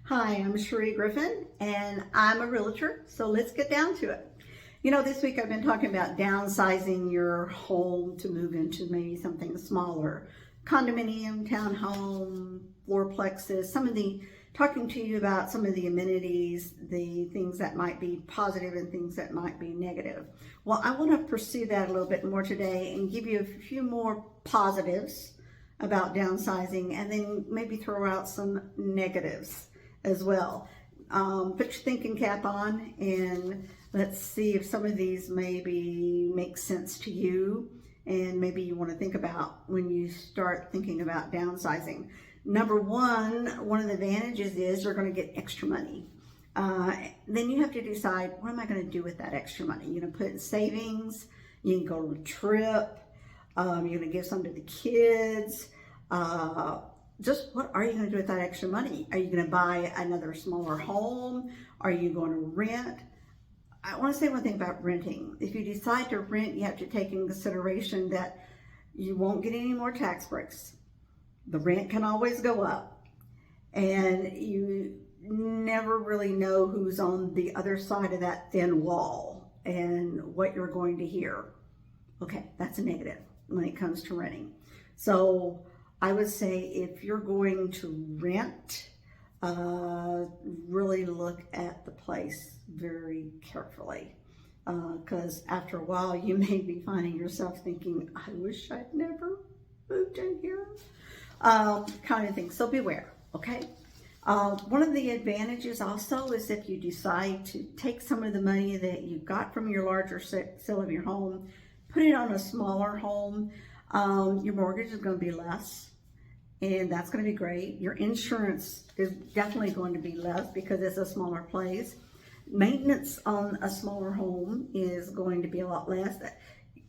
Hi, I'm Sheri Griffin, and I'm a realtor, so let's get down to it. This week I've been talking about downsizing your home to move into maybe something smaller. Condominium, townhome, fourplexes, talking to you about some of the amenities, the things that might be positive and things that might be negative. Well, I want to pursue that a little bit more today and give you a few more positives about downsizing and then maybe throw out some negatives as well. Put your thinking cap on and let's see if some of these maybe make sense to you and maybe you want to think about when you start thinking about downsizing. Number one of the advantages is you're going to get extra money. Then you have to decide, what am I going to do with that extra money? You're going to put it in savings, you can go on a trip, you're going to give some to the kids. Just what are you going to do with that extra money? Are you going to buy another smaller home? Are you going to rent? I want to say one thing about renting. If you decide to rent, you have to take in consideration that you won't get any more tax breaks. The rent can always go up. And you never really know who's on the other side of that thin wall and what you're going to hear. Okay, that's a negative when it comes to renting. So I would say if you're going to rent, really look at the place very carefully, because after a while you may be finding yourself thinking, I wish I'd never moved in here, kind of thing. So beware, okay? One of the advantages also is if you decide to take some of the money that you got from your larger sale of your home, put it on a smaller home, your mortgage is going to be less. And that's going to be great. Your insurance is definitely going to be less because it's a smaller place. Maintenance on a smaller home is going to be a lot less.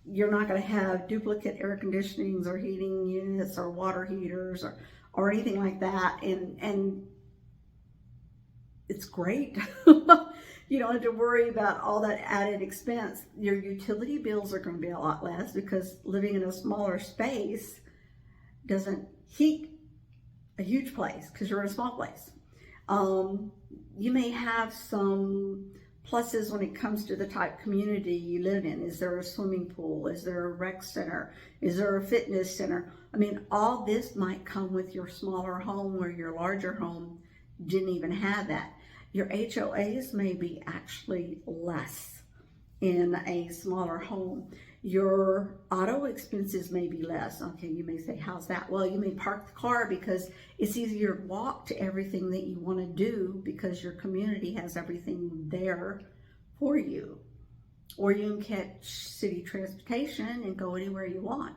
You're not going to have duplicate air conditionings or heating units or water heaters or anything like that. And it's great. You don't have to worry about all that added expense. Your utility bills are going to be a lot less because living in a smaller space doesn't heat a huge place because you're in a small place. You may have some pluses when it comes to the type of community you live in. Is there a swimming pool? Is there a rec center? Is there a fitness center? I mean, all this might come with your smaller home where your larger home didn't even have that. Your HOAs may be actually less in a smaller home. Your auto expenses may be less. Okay, you may say, how's that? Well, you may park the car because it's easier to walk to everything that you want to do because your community has everything there for you. Or you can catch city transportation and go anywhere you want.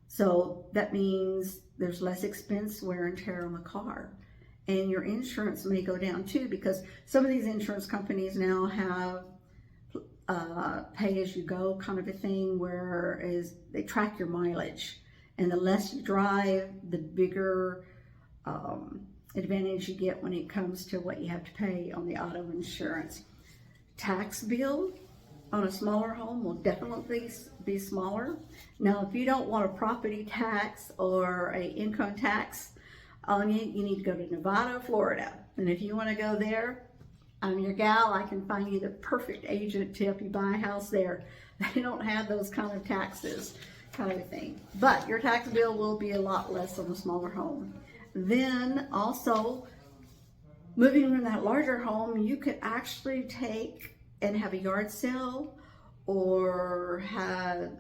So that means there's less expense, wear and tear on the car. And your insurance may go down too because some of these insurance companies now have pay as you go kind of a thing, whereas they track your mileage, and the less you drive, the bigger advantage you get when it comes to what you have to pay on the auto insurance. Tax bill on a smaller home will definitely be smaller. Now, if you don't want a property tax or a income tax on you, you need to go to Nevada, Florida, and if you want to go there, I'm your gal. I can find you the perfect agent to help you buy a house there. They don't have those kind of taxes, kind of thing. But your tax bill will be a lot less on a smaller home. Then also, moving from that larger home, you could actually take and have a yard sale or have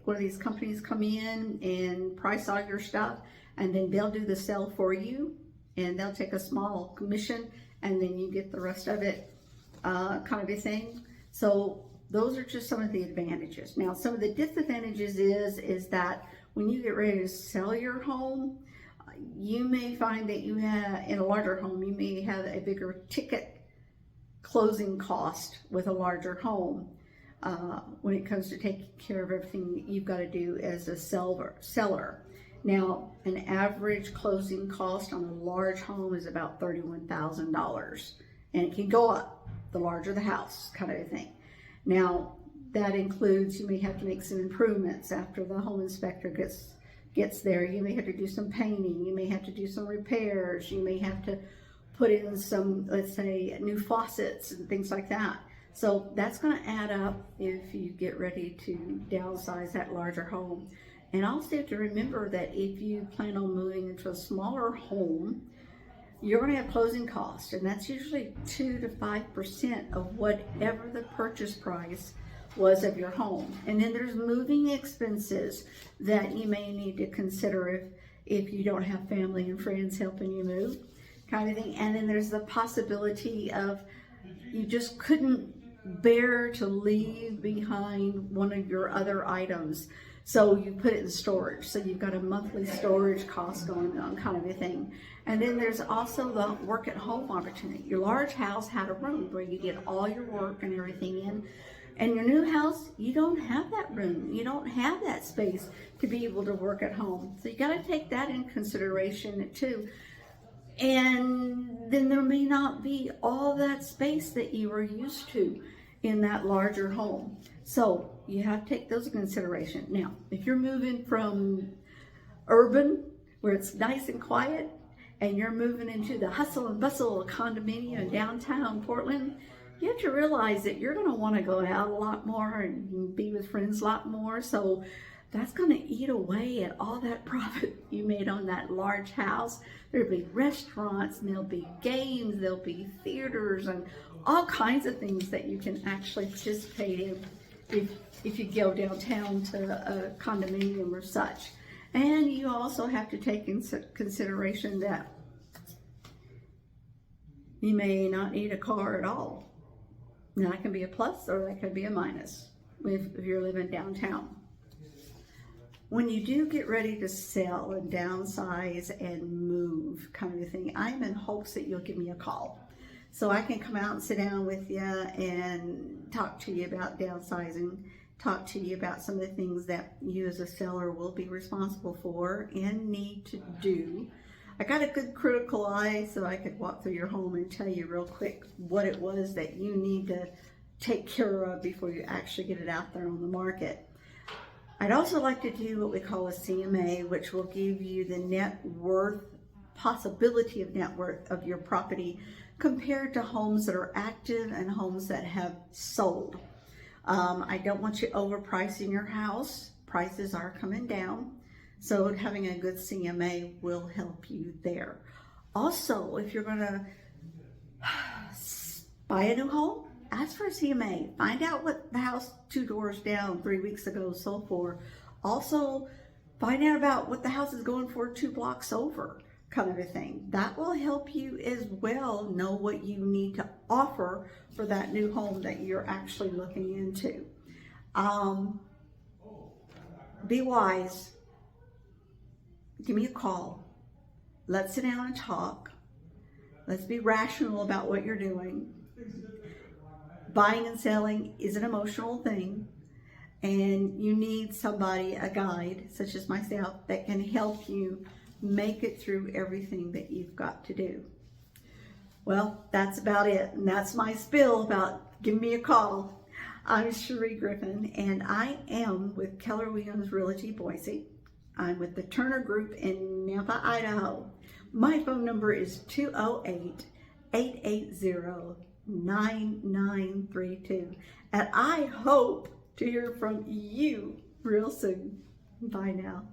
one of these companies come in and price all your stuff, and then they'll do the sale for you, and they'll take a small commission, and then you get the rest of it, kind of a thing. So those are just some of the advantages. Now, some of the disadvantages is that when you get ready to sell your home, you may find that you have, in a larger home, you may have a bigger ticket closing cost with a larger home when it comes to taking care of everything that you've got to do as a seller. Now, an average closing cost on a large home is about $31,000, and it can go up the larger the house, kind of a thing. Now, that includes, you may have to make some improvements after the home inspector gets there. You may have to do some painting, you may have to do some repairs, you may have to put in some, let's say, new faucets and things like that. So that's going to add up if you get ready to downsize that larger home. And also have to remember that if you plan on moving into a smaller home, you're going to have closing costs, and that's usually 2 to 5% of whatever the purchase price was of your home. And then there's moving expenses that you may need to consider if you don't have family and friends helping you move, kind of thing. And then there's the possibility of you just couldn't bear to leave behind one of your other items, so you put it in storage. So you've got a monthly storage cost going on, kind of a thing. And then there's also the work at home opportunity. Your large house had a room where you get all your work and everything in. And your new house, you don't have that room. You don't have that space to be able to work at home. So you got to take that in consideration too. And then there may not be all that space that you were used to in that larger home. So you have to take those into consideration. Now, if you're moving from urban, where it's nice and quiet, and you're moving into the hustle and bustle of condominium in downtown Portland, you have to realize that you're going to want to go out a lot more and be with friends a lot more. So that's going to eat away at all that profit you made on that large house. There'll be restaurants, and there'll be games, there'll be theaters, and all kinds of things that you can actually participate in if you go downtown to a condominium or such. And you also have to take into consideration that you may not need a car at all. Now, that can be a plus or that can be a minus if you're living downtown. When you do get ready to sell and downsize and move, kind of thing, I'm in hopes that you'll give me a call, so I can come out and sit down with you and talk to you about downsizing, talk to you about some of the things that you as a seller will be responsible for and need to do. I got a good critical eye, so I could walk through your home and tell you real quick what it was that you need to take care of before you actually get it out there on the market. I'd also like to do what we call a CMA, which will give you the net worth, possibility of net worth of your property compared to homes that are active and homes that have sold. I don't want you overpricing your house. Prices are coming down, so having a good CMA will help you there. Also, if you're going to buy a new home, ask for a CMA. Find out what the house 2 doors down 3 weeks ago sold for. Also, find out about what the house is going for 2 blocks over, kind of a thing. That will help you as well know what you need to offer for that new home that you're actually looking into. Be wise. Give me a call. Let's sit down and talk. Let's be rational about what you're doing. Buying and selling is an emotional thing, and you need somebody, a guide such as myself, that can help you make it through everything that you've got to do. Well, that's about it, and that's my spiel about giving me a call. I'm Sheri Griffin, and I am with Keller Realty, Boise. I'm with the Turner Group in Nampa, Idaho. My phone number is 208-880-9932. And I hope to hear from you real soon. Bye now.